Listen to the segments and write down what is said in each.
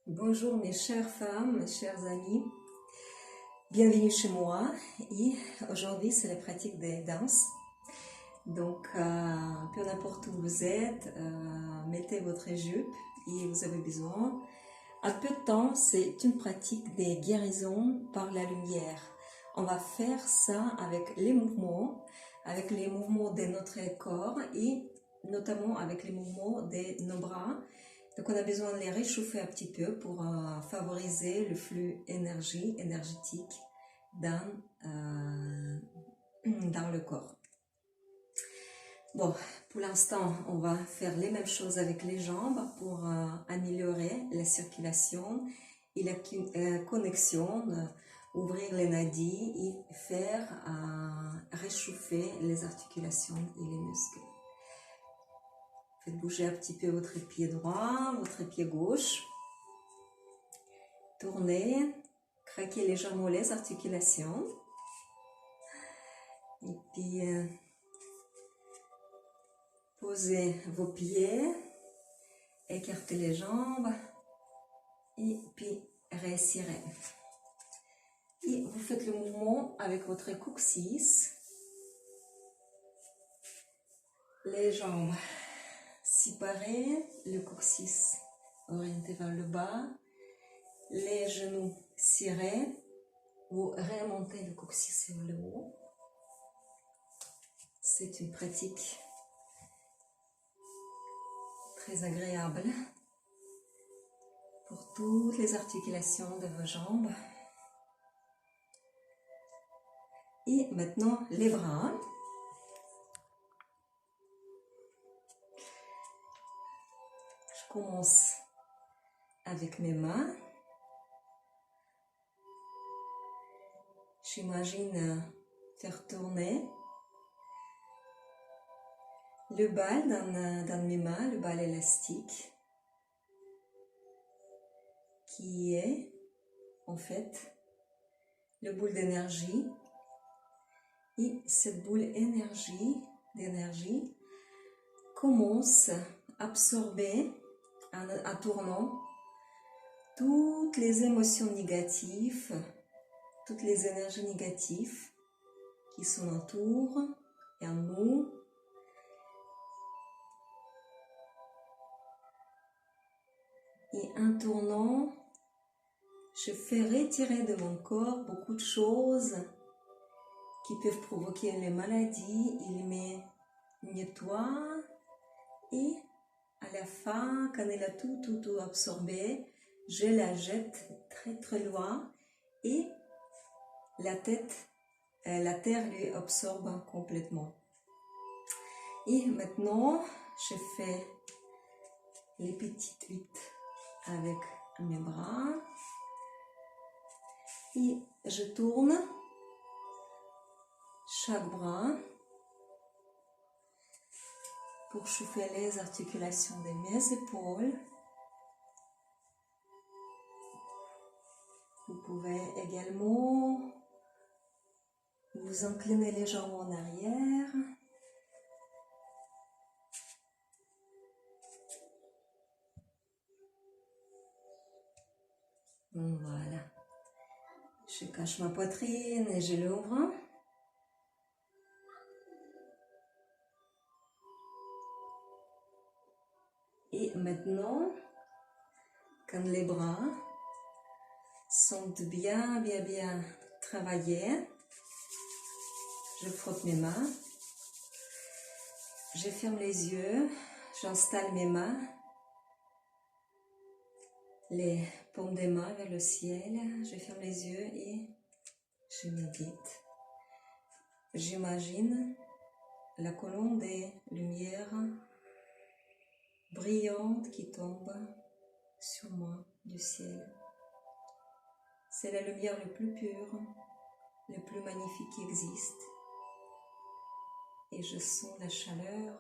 Bonjour mes chères femmes, mes chers amis, bienvenue chez moi et aujourd'hui c'est la pratique des danses. Donc peu n'importe où vous êtes, mettez votre jupe et vous avez besoin. En peu de temps, c'est une pratique des guérisons par la lumière. On va faire ça avec les mouvements de notre corps et notamment avec les mouvements de nos bras. Donc on a besoin de les réchauffer un petit peu pour favoriser le flux énergétique dans le corps. Bon, pour l'instant, on va faire les mêmes choses avec les jambes pour améliorer la circulation et la connexion, ouvrir les nadis et faire réchauffer les articulations et les muscles. Faites bouger un petit peu votre pied droit, votre pied gauche. Tournez, craquez légèrement les articulations. Et puis, posez vos pieds, écartez les jambes et puis réessirez. Et vous faites le mouvement avec votre coccyx. Les jambes séparées, le coccyx orienté vers le bas, les genoux serrés, vous remontez le coccyx vers le haut. C'est une pratique très agréable pour toutes les articulations de vos jambes. Et maintenant les bras. Je commence avec mes mains. J'imagine faire tourner le bal dans mes mains, le bal élastique, qui est en fait le boule d'énergie. Et cette boule d'énergie commence à absorber en tournant toutes les émotions négatives, toutes les énergies négatives qui sont autour et en nous. Et en tournant, je fais retirer de mon corps beaucoup de choses qui peuvent provoquer les maladies. Il me nettoie et à la fin, quand elle a tout absorbé, je la jette très loin et la terre lui absorbe complètement. Et maintenant, je fais les petites huttes avec mes bras et je tourne chaque bras pour chauffer les articulations de mes épaules. Vous pouvez également vous incliner légèrement en arrière. Voilà. Je cache ma poitrine et je l'ouvre. Et maintenant, quand les bras sont bien travaillés, je frotte mes mains, je ferme les yeux, j'installe mes mains, les paumes des mains vers le ciel, je ferme les yeux et je médite. J'imagine la colonne des lumières brillante qui tombe sur moi du ciel. C'est la lumière la plus pure, la plus magnifique qui existe. Et je sens la chaleur,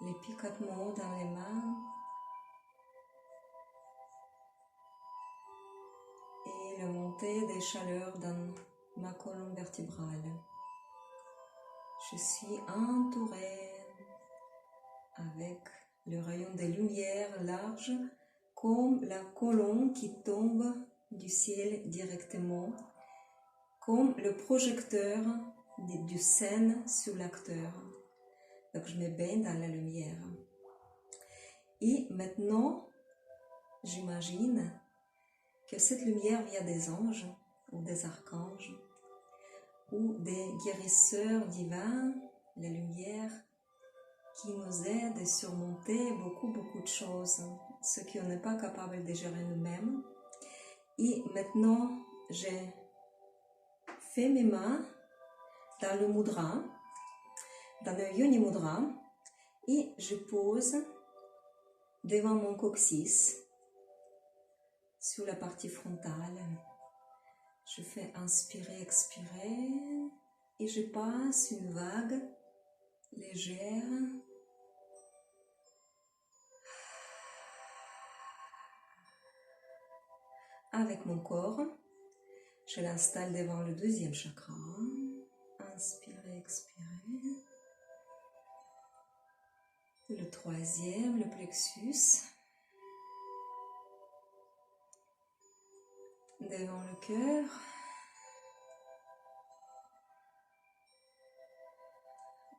les picotements dans les mains et la montée des chaleurs dans ma colonne vertébrale. Je suis entourée avec le rayon des lumières larges comme la colonne qui tombe du ciel directement, comme le projecteur du scène sur l'acteur. Donc je me baigne dans la lumière. Et maintenant, j'imagine que cette lumière vient des anges ou des archanges ou des guérisseurs divins, la lumière qui nous aide à surmonter beaucoup de choses, ce qu'on n'est pas capable de gérer nous-mêmes. Et maintenant, j'ai fait mes mains dans le mudra, dans le yoni mudra, et je pose devant mon coccyx, sur la partie frontale. Je fais inspirer, expirer, et je passe une vague légère avec mon corps. Je l'installe devant le deuxième chakra. Inspirez, expirez. Le troisième, le plexus. Devant le cœur.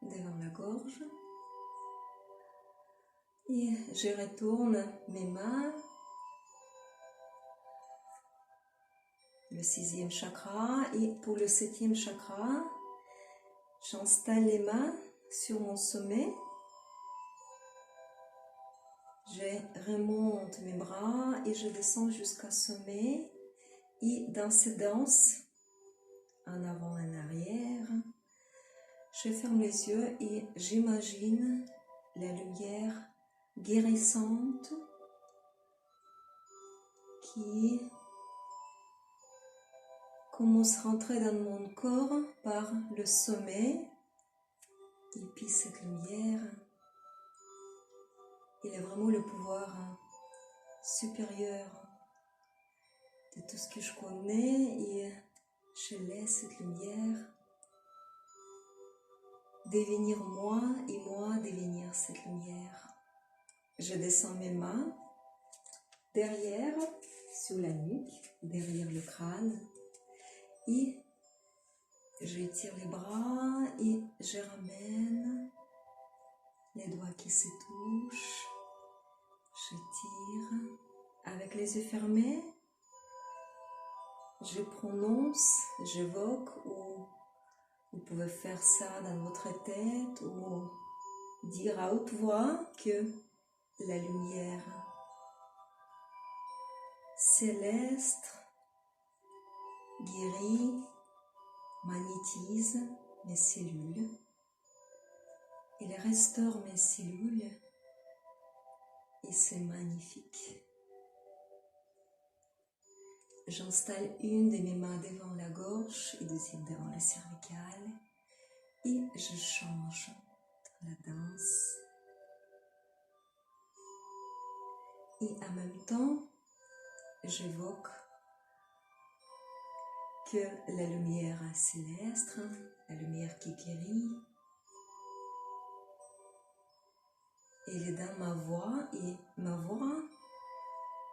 Devant la gorge. Et je retourne mes mains. Le sixième chakra. Et pour le septième chakra, j'installe les mains sur mon sommet. Je remonte mes bras et je descends jusqu'au sommet. Et dans cette danse, en avant et en arrière, je ferme les yeux et j'imagine la lumière guérissante qui commence à rentrer dans mon corps par le sommet. Et puis cette lumière, il a vraiment le pouvoir supérieur de tout ce que je connais et je laisse cette lumière devenir moi et moi devenir cette lumière. Je descends mes mains derrière, sur la nuque, derrière le crâne et j'étire les bras et je ramène les doigts qui se touchent. Je tire avec les yeux fermés. Je prononce, j'évoque, ou vous pouvez faire ça dans votre tête ou dire à haute voix que la lumière céleste guérit, magnétise mes cellules. Il restaure mes cellules et c'est magnifique. J'installe une de mes mains devant la gorge et deuxième devant le cervical et je change la danse. Et en même temps, j'évoque que la lumière céleste, la lumière qui guérit, elle est dans ma voix et ma voix,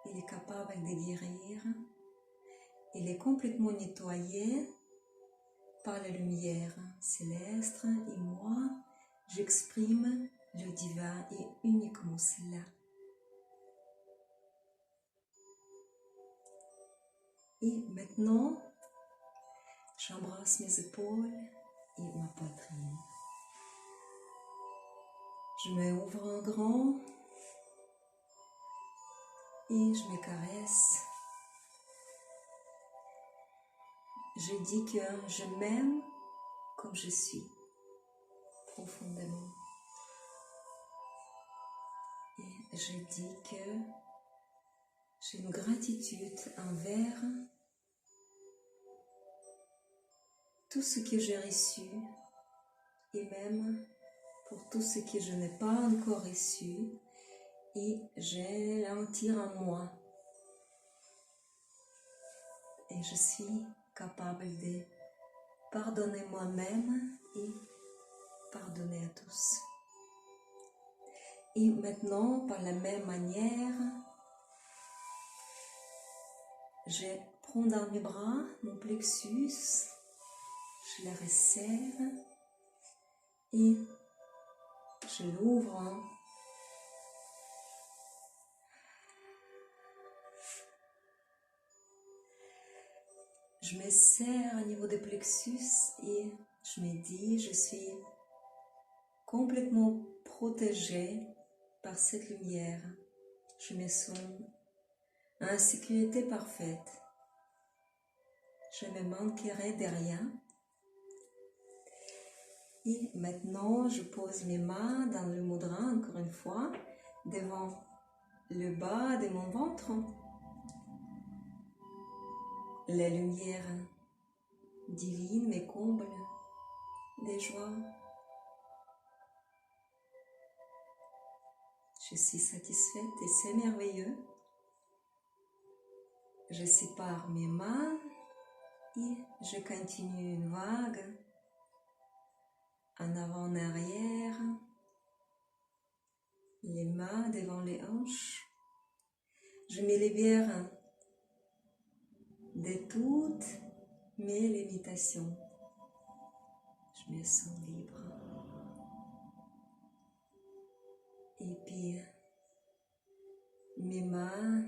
elle est capable de guérir. Elle est complètement nettoyée par la lumière céleste et moi, j'exprime le divin et uniquement cela. Et maintenant, j'embrasse mes épaules et ma poitrine. Je m'ouvre en grand et je me caresse. Je dis que je m'aime comme je suis, profondément. Et je dis que j'ai une gratitude envers tout ce que j'ai reçu et même pour tout ce que je n'ai pas encore reçu et je l'entire en moi. Et je suis capable de pardonner moi-même et pardonner à tous. Et maintenant, par la même manière, Je prends dans mes bras mon plexus, je le resserre et je l'ouvre. Je me serre au niveau des plexus et je me dis, je suis complètement protégée par cette lumière. Je me sens en sécurité parfaite. Je ne me manquerai de rien. Et maintenant, je pose mes mains dans le mudra, encore une fois, devant le bas de mon ventre. La lumière divine me comble de joie. Je suis satisfaite et c'est merveilleux. Je sépare mes mains et je continue une vague en avant, en arrière, les mains devant les hanches. Je me libère de toutes mes limitations. Je me sens libre. Et puis, mes mains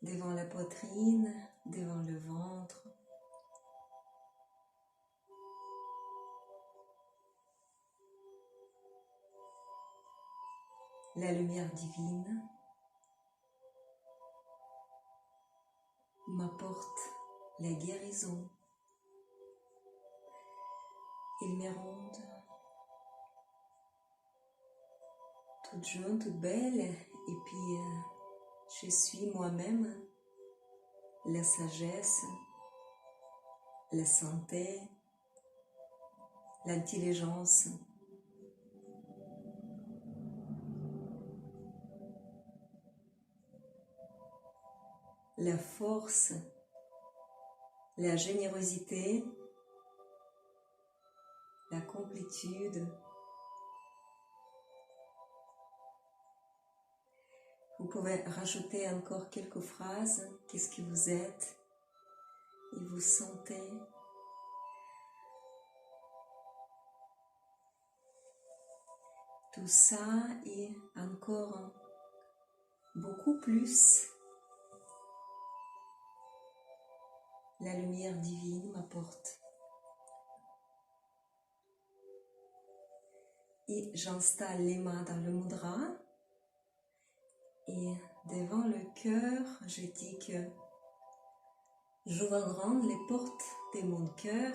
devant la poitrine, devant le ventre. La lumière divine m'apporte la guérison. Il me rend toute jeune, toute belle, et puis je suis moi-même la sagesse, la santé, l'intelligence. La force, la générosité, la complétude. Vous pouvez rajouter encore quelques phrases. Qu'est-ce que vous êtes et vous sentez. Tout ça et encore beaucoup plus. La lumière divine m'apporte. Et j'installe les mains dans le mudra. Et devant le cœur, je dis que j'ouvre grand les portes de mon cœur.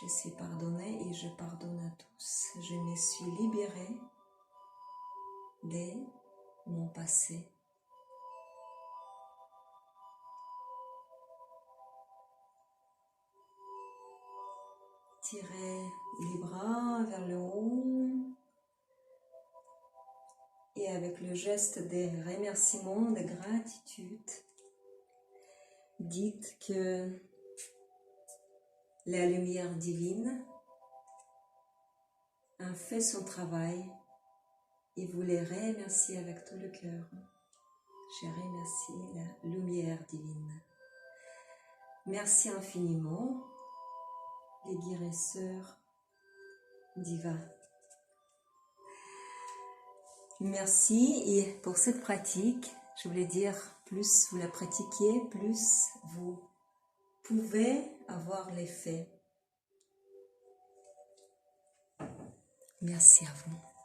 Je suis pardonnée et je pardonne à tous. Je me suis libérée de mon passé. Tirez les bras vers le haut et avec le geste de remerciement, de gratitude, dites que la lumière divine a fait son travail et vous les remerciez avec tout le cœur. Je remercie la lumière divine. Merci infiniment, les guérisseurs divins. Merci et pour cette pratique, je voulais dire, plus vous la pratiquez, plus vous pouvez avoir l'effet. Merci à vous.